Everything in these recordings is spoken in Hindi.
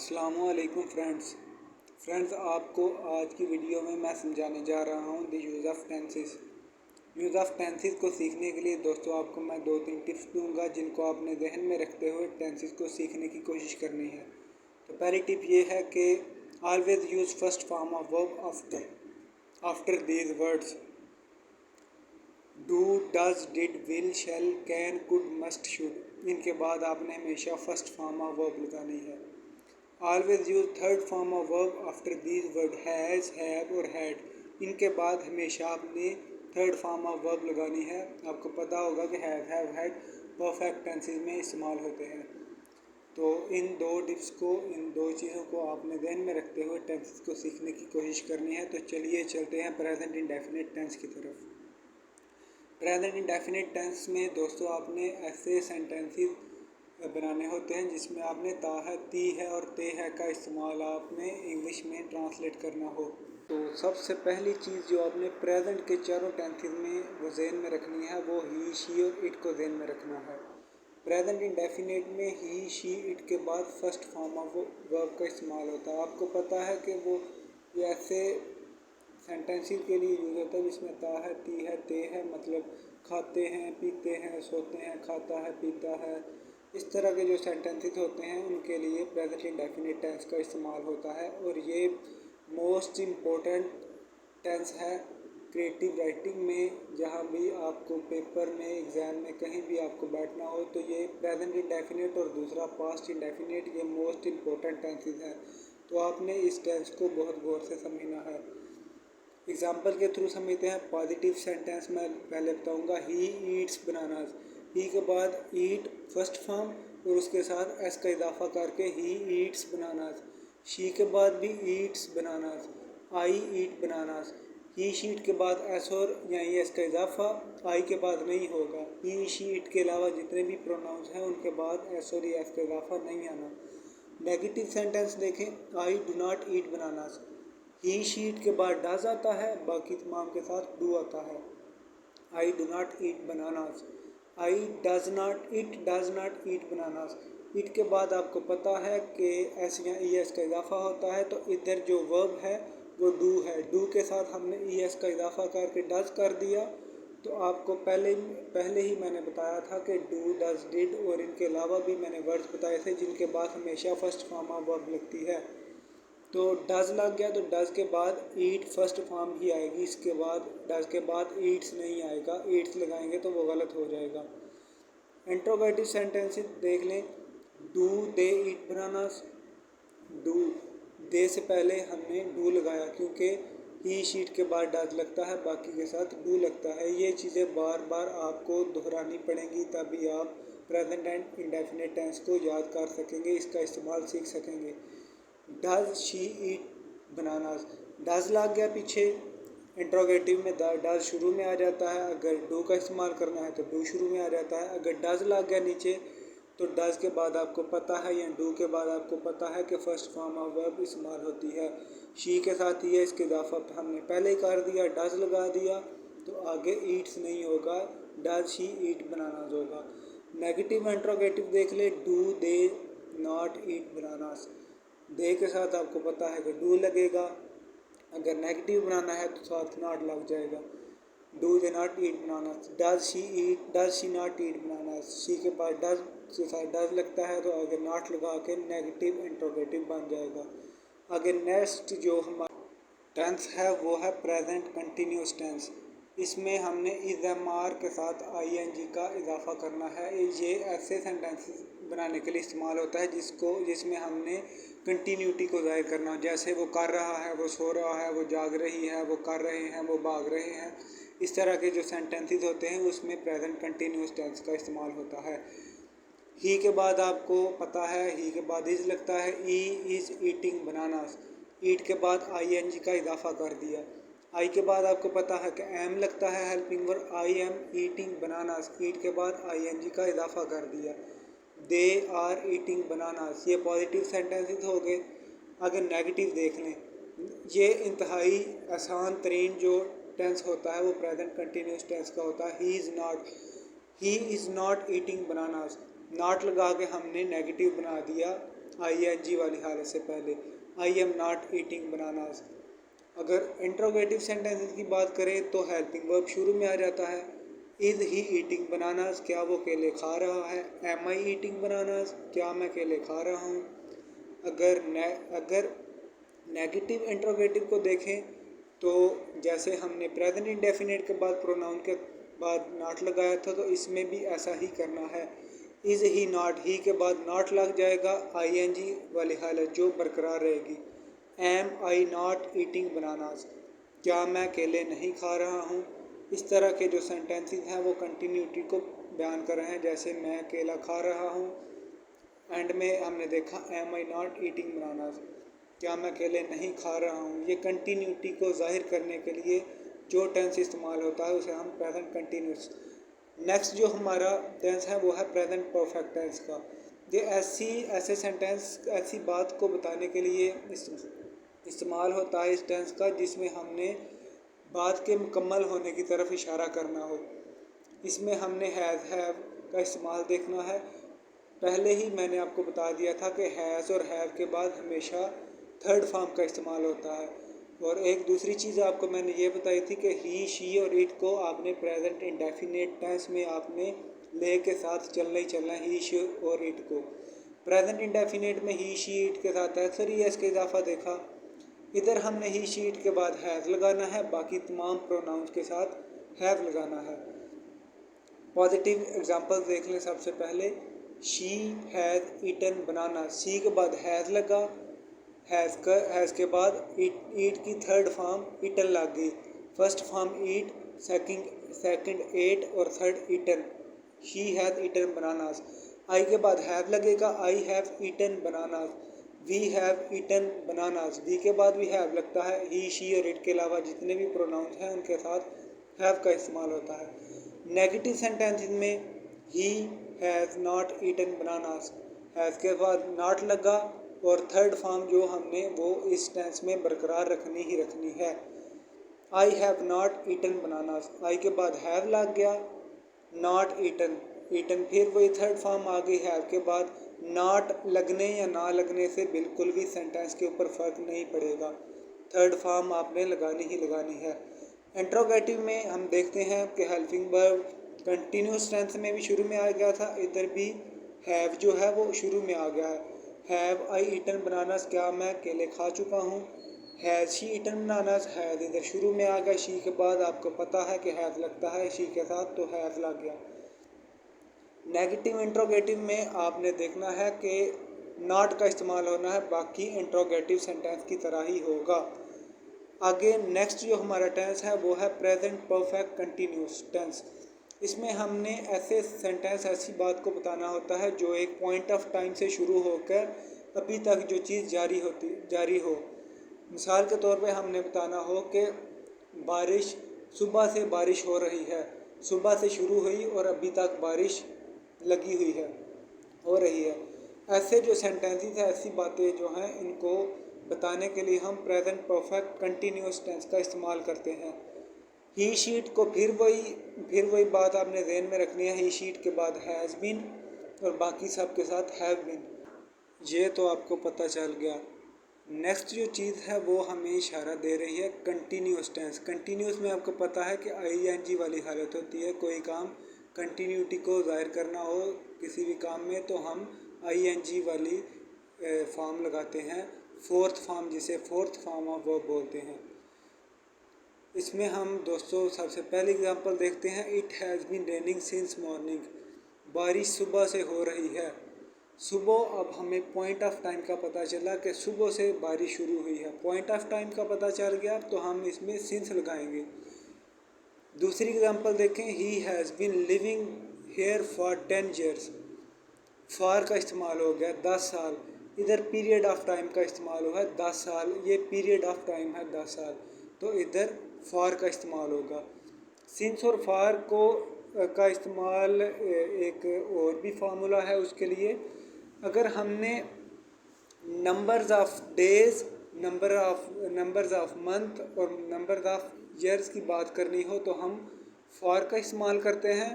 अस्सलामुअलैकुम फ्रेंड्स, आपको आज की वीडियो में मैं समझाने जा रहा हूँ the use of tenses. Use of tenses को सीखने के लिए दोस्तों आपको मैं 2-3 टिप्स दूंगा जिनको आपने जहन में रखते हुए टेंसेस को सीखने की कोशिश करनी है। तो पहली टिप ये है कि always use first form of verb after these words. Do, does, did, will, shall, can, could, must, should. इनके बाद आपने हमेशा फर्स्ट फॉर्म ऑफ वर्ब लगानी है। Always use third form of verb after these word, has, have और हैड। इनके बाद हमेशा आपने थर्ड फॉर्म ऑफ वर्ब लगानी है। आपको पता होगा कि हैव, हैड परफेक्ट टेंसेस में इस्तेमाल होते हैं। तो इन दो टिप्स को, इन दो चीज़ों को आपने ध्यान में रखते हुए टेंसेस को सीखने की कोशिश करनी है। तो चलिए चलते हैं प्रेजेंट इंडेफिनिट टेंस की तरफ। प्रेजेंट इंडेफिनिट टेंस में दोस्तों आपने ऐसे सेंटेंसेस बनाने होते हैं जिसमें आपने ता है, ती है और ते है का इस्तेमाल आपने इंग्लिश में ट्रांसलेट करना हो। तो सबसे पहली चीज़ जो आपने प्रेजेंट के चारों टेंसेस में वो ज़हन में रखनी है वो ही, शी और इट को ज़हन में रखना है। प्रेजेंट इंडेफिनिट में ही, शी, इट के बाद फर्स्ट फॉर्म ऑफ वर्ब का इस्तेमाल होता है। आपको पता है कि वो ये ऐसे सेंटेंसेस के लिए यूज़ होता है जिसमें ता है, ती है, ते है, मतलब खाते हैं, पीते हैं, सोते हैं, खाता है, पीता है। इस तरह के जो सेंटेंसेस होते हैं उनके लिए प्रेजेंट इंडेफिनिट टेंस का इस्तेमाल होता है और ये मोस्ट इम्पोर्टेंट टेंस है क्रिएटिव राइटिंग में। जहाँ भी आपको पेपर में, एग्ज़ाम में, कहीं भी आपको बैठना हो तो ये प्रेजेंट इंडेफिनिट और दूसरा पास्ट इंडेफिनिट ये मोस्ट इम्पोर्टेंट टेंसेस हैं। तो आपने इस टेंस को बहुत गौर से समझना है। एग्जाम्पल के थ्रू समझते हैं। पॉजिटिव सेंटेंस मैं पहले बताऊंगा। He eats bananas. ही के बाद ईट फर्स्ट फॉर्म और उसके साथ एस का इजाफा करके ही ईट्स बनानास। शी के बाद भी ईट्स बनानास। आई ईट बनानास। ही शीट के बाद एस और यानी एस का इजाफा आई के बाद नहीं होगा। ही शी इट के अलावा जितने भी प्रोनाउंस हैं उनके बाद एस और एस का इजाफा नहीं आना। नेगेटिव सेंटेंस देखें। I do not eat bananas. He sheet के बाद डज आता है, बाकी तमाम के साथ डू आता है। I do not eat bananas. I does not, it does not eat bananas. It के बाद आपको पता है कि एस या ई एस का इजाफा होता है, तो इधर जो वर्ब है वो डू है। डू के साथ हमने ई एस का इजाफा करके डज कर दिया। तो आपको पहले ही मैंने बताया था कि डू, डज, डिड और इनके अलावा भी मैंने वर्ड्स बताए थे जिनके बाद हमेशा फर्स्ट फॉर्म ऑफ वर्ब लगती है। तो डज लग गया तो डज के बाद ईट फर्स्ट फॉर्म ही आएगी। इसके बाद डज के बाद ईट्स नहीं आएगा। ईट्स लगाएंगे तो वो गलत हो जाएगा। इंट्रोगेटिव सेंटेंसेस देख लें। Do they eat bananas. Do, they से पहले हमने डू लगाया क्योंकि ही शीट के बाद डज लगता है, बाकी के साथ डू लगता है। ये चीज़ें बार बार आपको दोहरानी पड़ेंगी तभी आप प्रेजेंट एंड इंडेफिनिट टेंस को याद कर सकेंगे, इसका इस्तेमाल सीख सकेंगे। Does she eat bananas. Does लग गया पीछे, इंट्रोगेटिव में डज शुरू में आ जाता है। अगर डू का इस्तेमाल करना है तो डू शुरू में आ जाता है। अगर डज लग गया नीचे तो डज के बाद आपको पता है या डू के बाद आपको पता है कि फर्स्ट फॉर्म ऑफ वर्ब इस्तेमाल होती है। शी के साथ ही है, इसके इजाफा हमने पहले ही कर दिया, डज लगा दिया तो आगे ईट्स नहीं होगा, डज शी ईट बनानास होगा। नेगेटिव इंट्रोगेटिव देख ले। Do they not eat bananas. They के साथ आपको पता है कि डू लगेगा। अगर नेगेटिव बनाना है तो साथ नॉट लग जाएगा। Do they not eat bananas. Does she eat, does she not eat bananas. She के पास डज के साथ डज लगता है तो आगे नॉट लगा के नेगेटिव इंट्रोगेटिव बन जाएगा। आगे नेक्स्ट जो हमारा टेंस है वो है प्रेजेंट कंटिन्यूस टेंस। इसमें हमने इज एम आर के साथ आई एन जी का इजाफा करना है। ये ऐसे सेंटेंसेस बनाने के लिए इस्तेमाल होता है जिसमें हमने कंटिन्यूटी को ज़ाहिर करना। जैसे वो कर रहा है, वो सो रहा है, वो जाग रही है, वो कर रहे हैं, वो भाग रहे हैं। इस तरह के जो सेंटेंसेस होते हैं उसमें प्रेजेंट कंटिन्यूस टेंस का इस्तेमाल होता है। ही के बाद आपको पता है, ही के बाद इज लगता है। E is eating bananas. Eat के बाद आई एन जी का इजाफा कर दिया। आई के बाद आपको पता है कि एम लगता है helping verb. I am eating bananas. Eat के बाद आई एन जी का इजाफा कर दिया। They are eating bananas. ये पॉजिटिव सेंटेंसेस हो गए। अगर नेगेटिव देख लें, ये इंतहाई आसान तरीन जो टेंस होता है वो प्रेजेंट कंटिन्यूस टेंस का होता है। He is not eating bananas. Not लगा के हमने नेगेटिव बना दिया। ING वाली हालत से पहले। I am not eating bananas. अगर इंट्रोगेटिव सेंटेंसेस की बात करें तो हेल्पिंग वर्ब शुरू में आ जाता है। इज़ ही ईटिंग बनानास, क्या वो केले खा रहा है। एम आई ईटिंग बनानास, क्या मैं केले खा रहा हूँ। अगर नेगेटिव इंट्रोगेटिव को देखें तो जैसे हमने प्रेजेंट इंडेफिनिट के बाद प्रोनाउन के बाद नॉट लगाया था, तो इसमें भी ऐसा ही करना है। इज़ ही नॉट, ही के बाद नॉट लग जाएगा, ING वाली हालत जो बरकरार रहेगी। Am I not eating bananas, क्या मैं केले नहीं खा रहा हूँ। इस तरह के जो सेंटेंसेस हैं वो कंटिन्यूटी को बयान कर रहे हैं, जैसे मैं केला खा रहा हूँ। एंड में हमने देखा am I not eating bananas, क्या मैं केले नहीं खा रहा हूँ। ये कंटिन्यूटी को जाहिर करने के लिए जो टेंस इस्तेमाल होता है उसे हम प्रेजेंट कंटिन्यूस। नेक्स्ट जो हमारा टेंस है वो है प्रेजेंट परफेक्ट टेंस का। ये ऐसे सेंटेंस ऐसी बात को बताने के लिए इस्तेमाल होता है इस टेंस का जिसमें हमने बात के मुकम्मल होने की तरफ इशारा करना हो। इसमें हमने हैज़ हैव का इस्तेमाल देखना है। पहले ही मैंने आपको बता दिया था कि हैज़ और हैव के बाद हमेशा थर्ड फॉर्म का इस्तेमाल होता है। और एक दूसरी चीज़ आपको मैंने ये बताई थी कि ही शी और इट को आपने प्रेजेंट इंडेफिनिट टेंस में आपने ले के साथ चलना ही चलना है। ही शी और इट को प्रेजेंट इंडेफिनिट में ही शी इट के साथ है सर एस का इजाफा देखा। इधर हमने ही शी इट के बाद हैज़ लगाना है, बाकी तमाम प्रोनाउंस के साथ हैव लगाना है। पॉजिटिव एग्जांपल देख लें। सबसे पहले शी हैज़ ईटन बनाना, सी के बाद हैज़ लगा, हैज़ के बाद ईट की थर्ड फॉर्म ईटन लग गई। First form eat, second ate और third eaten. She has eaten bananas. I के बाद हैव लगेगा, I have eaten bananas. We have eaten bananas, we के बाद भी हैव लगता है। ही शी और इट के अलावा जितने भी प्रोनाउंस हैं उनके साथ हैव का इस्तेमाल होता है। नेगेटिव सेंटेंस में he has not eaten bananas, has के बाद नॉट लगा और थर्ड फॉर्म जो हमने वो इस टेंस में बरकरार रखनी ही रखनी है। I have not eaten bananas, I के बाद हैव लग गया, नॉट ईटन, ईटन फिर वही थर्ड फॉर्म आ गई हैव के बाद। नॉट लगने या ना लगने से बिल्कुल भी सेंटेंस के ऊपर फ़र्क नहीं पड़ेगा, थर्ड फॉर्म आपने लगानी ही लगानी है। इंट्रोगेटिव में हम देखते हैं कि हेल्पिंग वर्ब कंटिन्यूस टेंस में भी शुरू में आ गया था, इधर भी हैव जो है वो शुरू में आ गया है। हैव आई ईटन बनानास, क्या मैं केले खा चुका हूँ। Has she eaten bananas, has इधर शुरू में आ गया, शी के बाद आपको पता है कि हैज़ लगता है शी के साथ, तो हैज़ लग गया। नेगेटिव इंट्रोगेटिव में आपने देखना है कि नॉट का इस्तेमाल होना है, बाकी इंट्रोगेटिव सेंटेंस की तरह ही होगा। आगे नेक्स्ट जो हमारा टेंस है वो है प्रेजेंट परफेक्ट कंटिन्यूस टेंस। इसमें हमने ऐसे सेंटेंस ऐसी बात को बताना होता है जो एक पॉइंट ऑफ टाइम से शुरू होकर अभी तक जो चीज़ जारी हो। मिसाल के तौर पे हमने बताना हो कि बारिश, सुबह से बारिश हो रही है, सुबह से शुरू हुई और अभी तक बारिश लगी हुई है, हो रही है। ऐसे जो सेंटेंसेस हैं, ऐसी बातें जो हैं, इनको बताने के लिए हम प्रेजेंट परफेक्ट कंटिन्यूस टेंस का इस्तेमाल करते हैं। ही शीट को फिर वही बात आपने ज़हन में रखनी है। ही शीट के बाद हैज़ बीन और बाकी सब के साथ हैव बीन, ये तो आपको पता चल गया। नेक्स्ट जो चीज़ है वो हमें इशारा दे रही है कंटिन्यूस टेंस। कंटिन्यूस में आपको पता है कि ING वाली हालत होती है। कोई काम कंटिन्यूटी को ज़ाहिर करना हो किसी भी काम में तो हम ING वाली फॉर्म लगाते हैं, फोर्थ फॉर्म, जिसे फोर्थ फॉर्म ऑफ वर्ब बोलते हैं। इसमें हम दोस्तों सबसे पहले एग्जांपल देखते हैं। It has been raining since morning, बारिश सुबह से हो रही है। सुबह, अब हमें पॉइंट ऑफ टाइम का पता चला कि सुबह से बारिश शुरू हुई है, पॉइंट ऑफ टाइम का पता चल गया तो हम इसमें सिंस लगाएंगे। दूसरी एग्जांपल देखें। He has been living here for 10 years, for का इस्तेमाल हो गया 10 साल। इधर पीरियड ऑफ टाइम का इस्तेमाल हुआ है 10 साल, ये पीरियड ऑफ टाइम है 10 साल, तो इधर फॉर का इस्तेमाल होगा। सिंस और फॉर को का इस्तेमाल एक और भी फार्मूला है उसके लिए। अगर हमने numbers of days, numbers of month और नंबर्स ऑफ ईयर्स की बात करनी हो तो हम फॉर का इस्तेमाल करते हैं।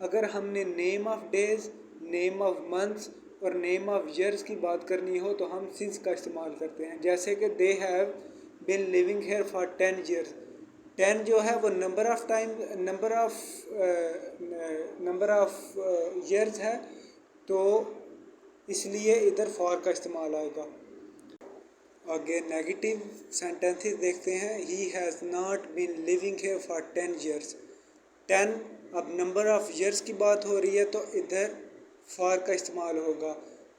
अगर हमने name of days, name of months और नेम ऑफ ईयर्स की बात करनी हो तो हम सिंस का इस्तेमाल करते हैं। जैसे कि they have been living here for 10 years. 10 जो है वो नंबर ऑफ ईयर्स है, तो इसलिए इधर फॉर का इस्तेमाल आएगा। आगे नेगेटिव सेंटेंसेस देखते हैं। He has not been living here for 10 years. 10 अब नंबर ऑफ ईयर्स की बात हो रही है तो इधर फॉर का इस्तेमाल होगा।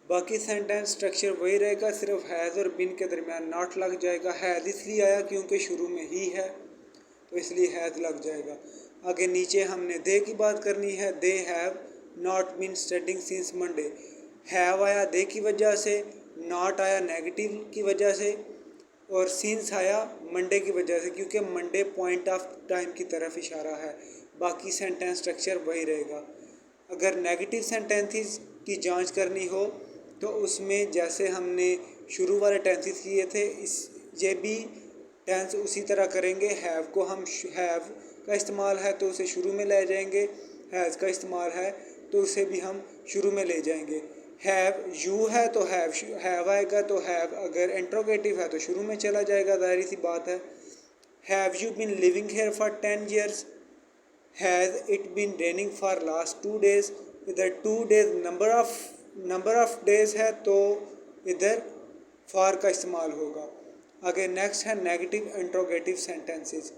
बाकी सेंटेंस स्ट्रक्चर वही रहेगा, सिर्फ हैज़ और बिन के दरमियान नॉट लग जाएगा। हैज़ इसलिए आया क्योंकि शुरू में ही है, तो इसलिए हैज़ लग जाएगा। आगे नीचे हमने दे की बात करनी है। They have not been studying since Monday. Have आया दे की वजह से, नॉट आया नेगेटिव की वजह से, और सिंस आया मंडे की वजह से, क्योंकि मंडे पॉइंट ऑफ टाइम की तरफ इशारा है। बाकी सेंटेंस स्ट्रक्चर वही रहेगा। अगर नेगेटिव सेंटेंसेस की जांच करनी हो तो उसमें जैसे हमने शुरू वाले टेंसेस किए थे, ये भी टेंस उसी तरह करेंगे। हैव को हम हैव का इस्तेमाल है तो उसे शुरू में ले जाएंगे, हैज़ का इस्तेमाल है तो उसे भी हम शुरू में ले जाएंगे। हैव यू है तो हैव आएगा, तो हैव अगर इंट्रोगेटिव है तो शुरू में चला जाएगा, जाहिर सी बात है। Have you been living here for 10 years. Has it been raining for last 2 days. इधर 2 डेज नंबर ऑफ डेज है तो इधर फॉर का इस्तेमाल होगा। आगे नेक्स्ट है नेगेटिव इंट्रोगेटिव सेंटेंसेस।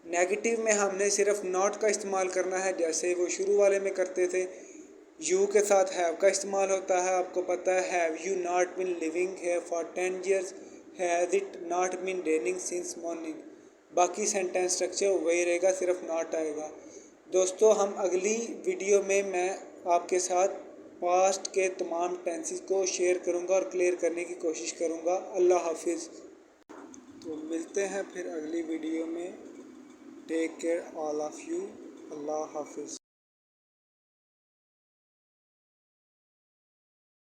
नेगेटिव में हमने सिर्फ नॉट का इस्तेमाल करना है, जैसे वो शुरू वाले में करते थे। यू के साथ हैव का इस्तेमाल होता है, आपको पता है। Have you not been living here for 10 years. Has it not been raining since morning. बाकी सेंटेंस स्ट्रक्चर वही रहेगा, सिर्फ नॉट आएगा। दोस्तों, हम अगली वीडियो में मैं आपके साथ पास्ट के तमाम टेंसेस को शेयर करूंगा और क्लियर करने की कोशिश करूंगा। अल्लाह हाफिज़। तो मिलते हैं फिर अगली वीडियो में। Take care all of you. अल्लाह हाफिज़।